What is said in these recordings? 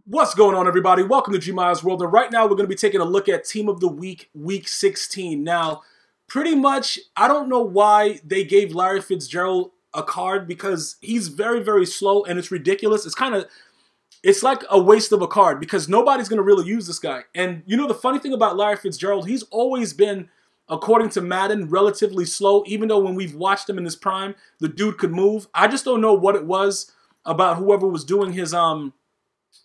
What's going on, everybody? Welcome to GmiasWorld, and right now we're going to be taking a look at Team of the Week, Week 16. Now, pretty much, I don't know why they gave Larry Fitzgerald a card because he's very, very slow, and it's ridiculous. It's like a waste of a card because nobody's going to really use this guy. And you know, the funny thing about Larry Fitzgerald, he's always been, according to Madden, relatively slow, even though when we've watched him in his prime, the dude could move. I just don't know what it was about whoever was doing his,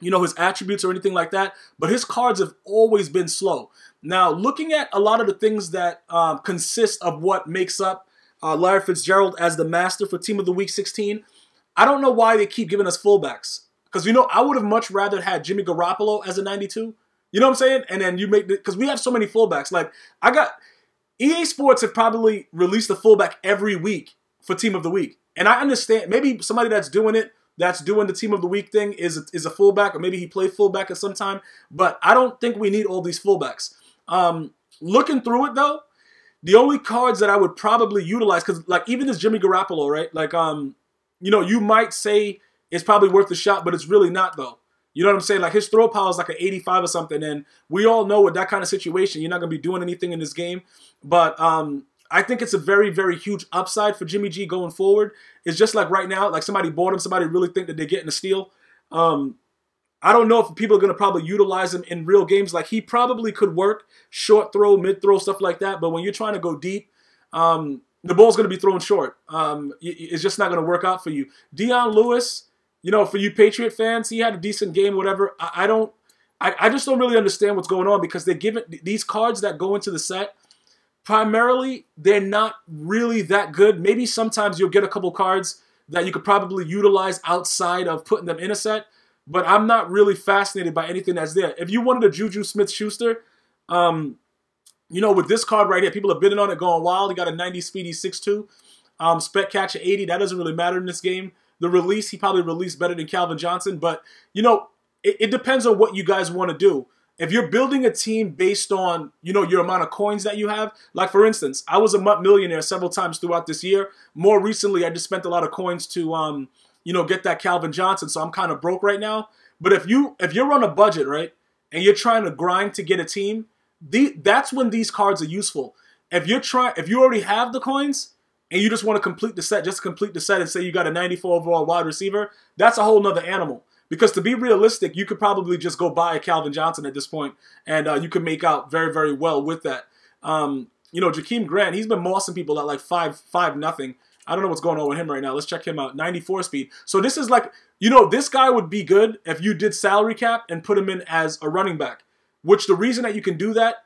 his attributes or anything like that, but his cards have always been slow. Now, looking at a lot of the things that consist of what makes up Larry Fitzgerald as the master for Team of the Week 16, I don't know why they keep giving us fullbacks. Because, I would have much rather had Jimmy Garoppolo as a 92. You know what I'm saying? And then you make because we have so many fullbacks. Like, EA Sports have probably released a fullback every week for Team of the Week. And I understand, maybe somebody that's doing the Team of the Week thing is a fullback, or maybe he played fullback at some time. But I don't think we need all these fullbacks. Looking through it, though, the only cards that I would probably utilize, because like even this Jimmy Garoppolo, right? Like, you might say it's probably worth a shot, but it's really not, though. You know what I'm saying? Like, his throw power is like an 85 or something, and we all know with that kind of situation, you're not going to be doing anything in this game. But I think it's a very, very huge upside for Jimmy G going forward. It's just like right now, like somebody bought him, somebody really think that they're getting a steal. I don't know if people are going to probably utilize him in real games. Like, he probably could work short throw, mid throw, stuff like that. But when you're trying to go deep, the ball's going to be thrown short. It's just not going to work out for you. Dion Lewis, for you Patriot fans, he had a decent game, whatever. I just don't really understand what's going on because they give it these cards that go into the set. Primarily, they're not really that good. Maybe sometimes you'll get a couple cards that you could probably utilize outside of putting them in a set, but I'm not really fascinated by anything that's there. If you wanted a Juju Smith-Schuster, with this card right here, people are bidding on it, going wild. He got a 90 speedy 6'2", spec catch at 80. That doesn't really matter in this game. The release, he probably released better than Calvin Johnson, but, it depends on what you guys want to do. If you're building a team based on, your amount of coins that you have, like for instance, I was a MUT millionaire several times throughout this year. More recently, I just spent a lot of coins to, get that Calvin Johnson, so I'm kind of broke right now. But if you're on a budget, right, and you're trying to grind to get a team, that's when these cards are useful. If you already have the coins and you just want to complete the set, just complete the set and say you got a 94 overall wide receiver, that's a whole nother animal. Because to be realistic, you could probably just go buy a Calvin Johnson at this point, and you could make out very, very well with that. Jakeem Grant, he's been mossing people at like 5-0. I don't know what's going on with him right now. Let's check him out. 94 speed. So this is like, this guy would be good if you did salary cap and put him in as a running back. Which the reason that you can do that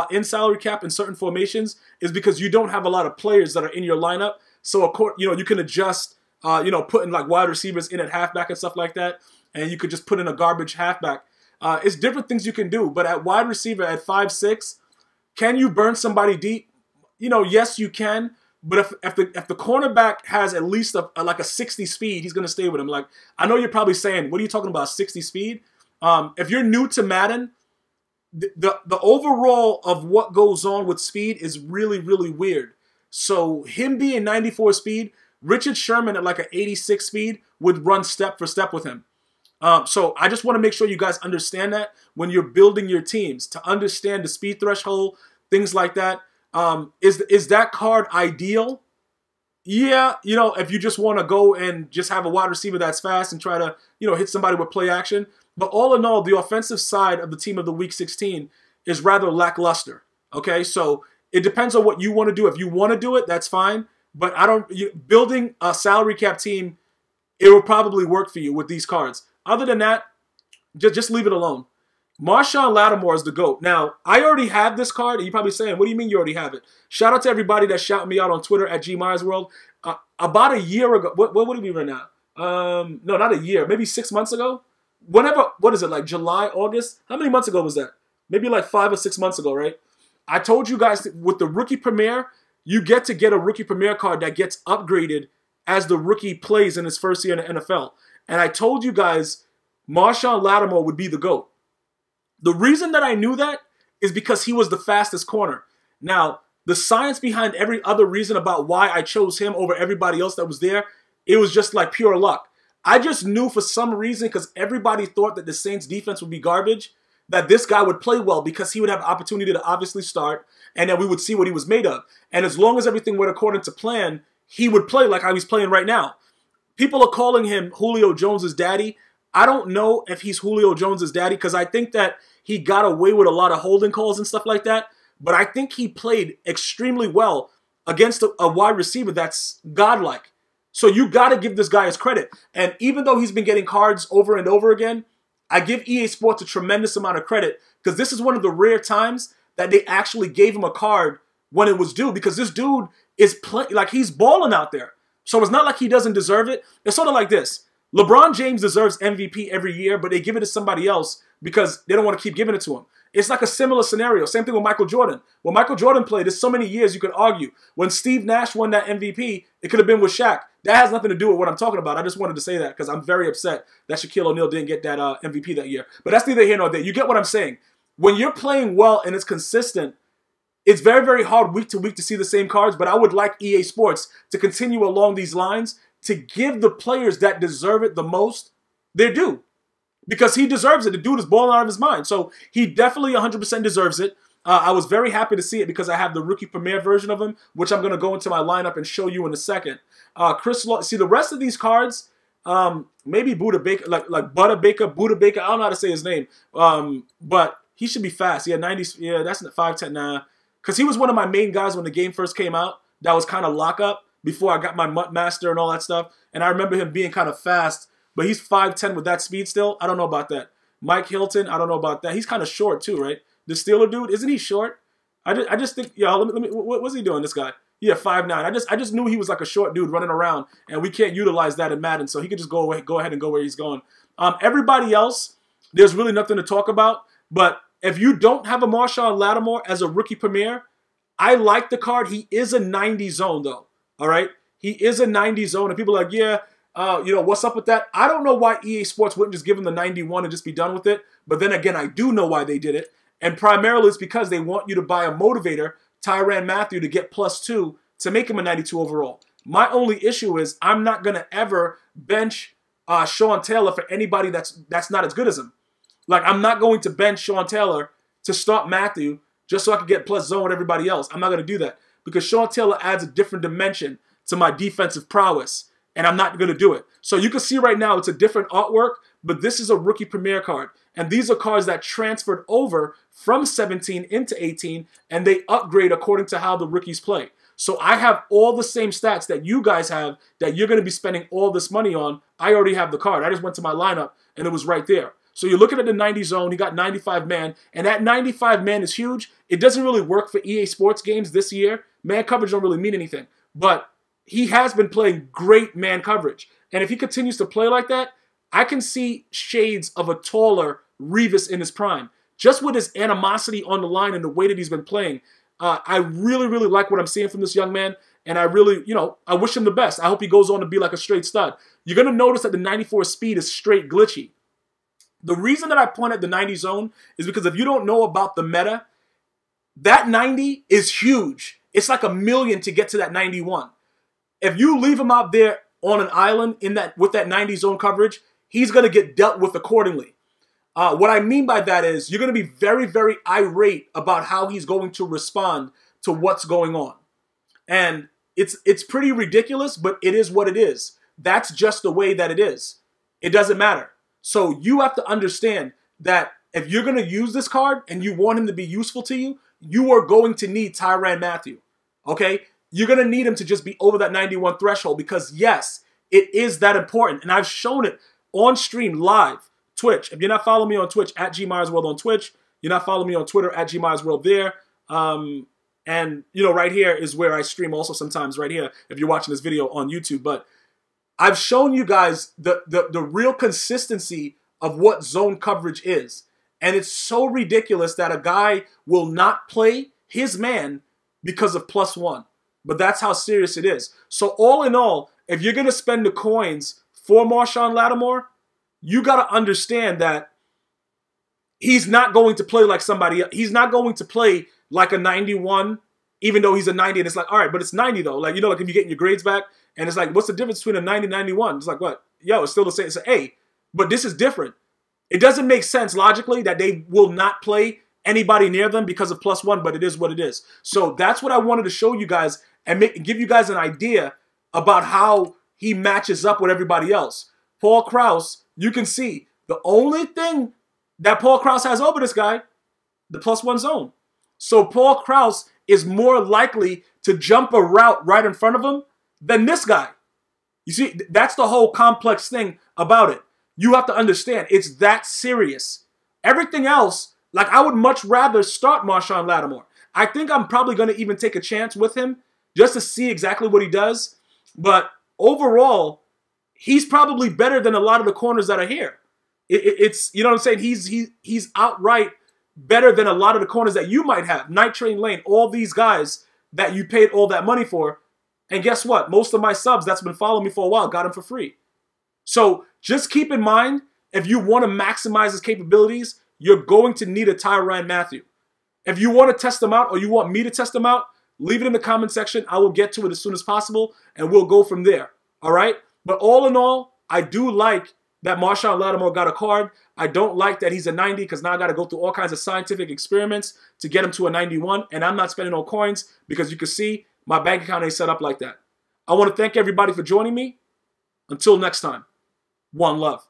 in salary cap in certain formations is because you don't have a lot of players that are in your lineup. So, you can adjust, putting like wide receivers in at halfback and stuff like that. And you could just put in a garbage halfback. It's different things you can do. But at wide receiver at 5'6", can you burn somebody deep? Yes, you can. But if the cornerback has at least like a 60 speed, he's going to stay with him. Like, I know you're probably saying, what are you talking about, 60 speed? If you're new to Madden, the overall of what goes on with speed is really, really weird. So him being 94 speed, Richard Sherman at like an 86 speed would run step for step with him. So I just want to make sure you guys understand that when you're building your teams, to understand the speed threshold, things like that. Is that card ideal? Yeah, if you just want to go and just have a wide receiver that's fast and try to, hit somebody with play action. But all in all, the offensive side of the Team of the Week 16 is rather lackluster. Okay, so it depends on what you want to do. If you want to do it, that's fine. But building a salary cap team, it will probably work for you with these cards. Other than that, just leave it alone. Marshon Lattimore is the GOAT. Now, I already have this card, and you're probably saying, what do you mean you already have it? Shout out to everybody that's shouting me out on Twitter at GmiasWorld. About a year ago, what would it be right now? No, not a year, maybe 6 months ago? What is it, like July, August? How many months ago was that? Maybe like 5 or 6 months ago, right? I told you guys, with the Rookie Premier, you get a Rookie Premier card that gets upgraded as the rookie plays in his first year in the NFL. And I told you guys Marshon Lattimore would be the GOAT. The reason that I knew that is because he was the fastest corner. Now, the science behind every other reason about why I chose him over everybody else that was there, it was just like pure luck. I just knew for some reason, because everybody thought that the Saints defense would be garbage, that this guy would play well because he would have opportunity to obviously start, and then we would see what he was made of. And as long as everything went according to plan, he would play like how he's playing right now. People are calling him Julio Jones's daddy. I don't know if he's Julio Jones's daddy because I think that he got away with a lot of holding calls and stuff like that. But I think he played extremely well against a wide receiver that's godlike. So you got to give this guy his credit. And even though he's been getting cards over and over again, I give EA Sports a tremendous amount of credit because this is one of the rare times that they actually gave him a card when it was due, because this dude is like he's balling out there. So it's not like he doesn't deserve it. It's sort of like this. LeBron James deserves MVP every year, but they give it to somebody else because they don't want to keep giving it to him. It's like a similar scenario. Same thing with Michael Jordan. When Michael Jordan played, there's so many years you could argue. When Steve Nash won that MVP, it could have been with Shaq. That has nothing to do with what I'm talking about. I just wanted to say that because I'm very upset that Shaquille O'Neal didn't get that MVP that year. But that's neither here nor there. You get what I'm saying. When you're playing well and it's consistent, it's very, very hard week to week to see the same cards. But I would like EA Sports to continue along these lines to give the players that deserve it the most their due. Because he deserves it. The dude is balling out of his mind. So he definitely 100% deserves it. I was very happy to see it because I have the rookie premiere version of him, which I'm going to go into my lineup and show you in a second. See, the rest of these cards, maybe Buddha Baker, like Buddha Baker, I don't know how to say his name. But he should be fast. He had 90, yeah, that's 5'10", nah. Because he was one of my main guys when the game first came out. That was kind of lockup before I got my Mutt Master and all that stuff. And I remember him being kind of fast. But he's 5'10" with that speed still. I don't know about that. Mike Hilton, I don't know about that. He's kind of short too, right? The Steeler dude, isn't he short? I just think, yeah, let me what's he doing, this guy? Yeah, 5'9". I just knew he was like a short dude running around, and we can't utilize that in Madden, so he could just go ahead and go where he's going. Everybody else, there's really nothing to talk about. But if you don't have a Marshon Lattimore as a rookie premiere, I like the card. He is a 90 zone though. All right, he is a 90 zone, and people are like, yeah. You know, what's up with that? I don't know why EA Sports wouldn't just give him the 91 and just be done with it. But then again, I do know why they did it. And primarily it's because they want you to buy a motivator, Tyrann Mathieu, to get +2 to make him a 92 overall. My only issue is I'm not going to ever bench Sean Taylor for anybody that's not as good as him. Like, I'm not going to bench Sean Taylor to start Mathieu just so I can get plus zone with everybody else. I'm not going to do that because Sean Taylor adds a different dimension to my defensive prowess. And I'm not going to do it. So you can see right now it's a different artwork, but this is a rookie premiere card. And these are cards that transferred over from 17 into 18, and they upgrade according to how the rookies play. So I have all the same stats that you guys have that you're going to be spending all this money on. I already have the card. I just went to my lineup, and it was right there. So you're looking at the 90 zone. He got 95 man, and that 95 man is huge. It doesn't really work for EA Sports games this year. Man coverage don't really mean anything. But he has been playing great man coverage. And if he continues to play like that, I can see shades of a taller Revis in his prime. Just with his animosity on the line and the way that he's been playing, I really, really like what I'm seeing from this young man. And I really, you know, I wish him the best. I hope he goes on to be like a straight stud. You're going to notice that the 94 speed is straight glitchy. The reason that I point at the 90 zone is because if you don't know about the meta, that 90 is huge. It's like 1,000,000 to get to that 91. If you leave him out there on an island with that 90 zone coverage, he's going to get dealt with accordingly. What I mean by that is you're going to be very, very irate about how he's going to respond to what's going on. And it's pretty ridiculous, but it is what it is. That's just the way that it is. It doesn't matter. So you have to understand that if you're going to use this card and you want him to be useful to you, you are going to need Tyrann Mathieu. Okay? You're going to need him to just be over that 91 threshold because, yes, it is that important. And I've shown it on stream live, Twitch. If you're not following me on Twitch, at GmiasWorld on Twitch. You're not following me on Twitter, at GmiasWorld there. And, you know, right here is where I stream also sometimes right here if you're watching this video on YouTube. But I've shown you guys the real consistency of what zone coverage is. And it's so ridiculous that a guy will not play his man because of +1. But that's how serious it is. So all in all, if you're going to spend the coins for Marshon Lattimore, you got to understand that he's not going to play like somebody else. He's not going to play like a 91 even though he's a 90, and it's like, all right, but it's 90 though. Like, you know, like if you're getting your grades back, and it's like, what's the difference between a 90 and 91? It's like, what? Yo, it's still the same. It's an A. But this is different. It doesn't make sense logically that they will not play anybody near them because of +1, but it is what it is. So that's what I wanted to show you guys and give you guys an idea about how he matches up with everybody else. Paul Krause, you can see the only thing that Paul Krause has over this guy, the +1 zone. So Paul Krause is more likely to jump a route right in front of him than this guy. You see, that's the whole complex thing about it. You have to understand, it's that serious. Everything else, like I would much rather start Marshon Lattimore. I think I'm probably going to even take a chance with him just to see exactly what he does. But overall, he's probably better than a lot of the corners that are here. It's, you know what I'm saying? He's outright better than a lot of the corners that you might have. Night Train Lane, all these guys that you paid all that money for. And guess what? Most of my subs that's been following me for a while got him for free. So just keep in mind, if you want to maximize his capabilities, you're going to need a Tyrann Mathieu. If you want to test him out or you want me to test him out, leave it in the comment section. I will get to it as soon as possible, and we'll go from there. All right? But all in all, I do like that Marshon Lattimore got a card. I don't like that he's a 90 because now I got to go through all kinds of scientific experiments to get him to a 91, and I'm not spending no coins because you can see my bank account ain't set up like that. I want to thank everybody for joining me. Until next time, one love.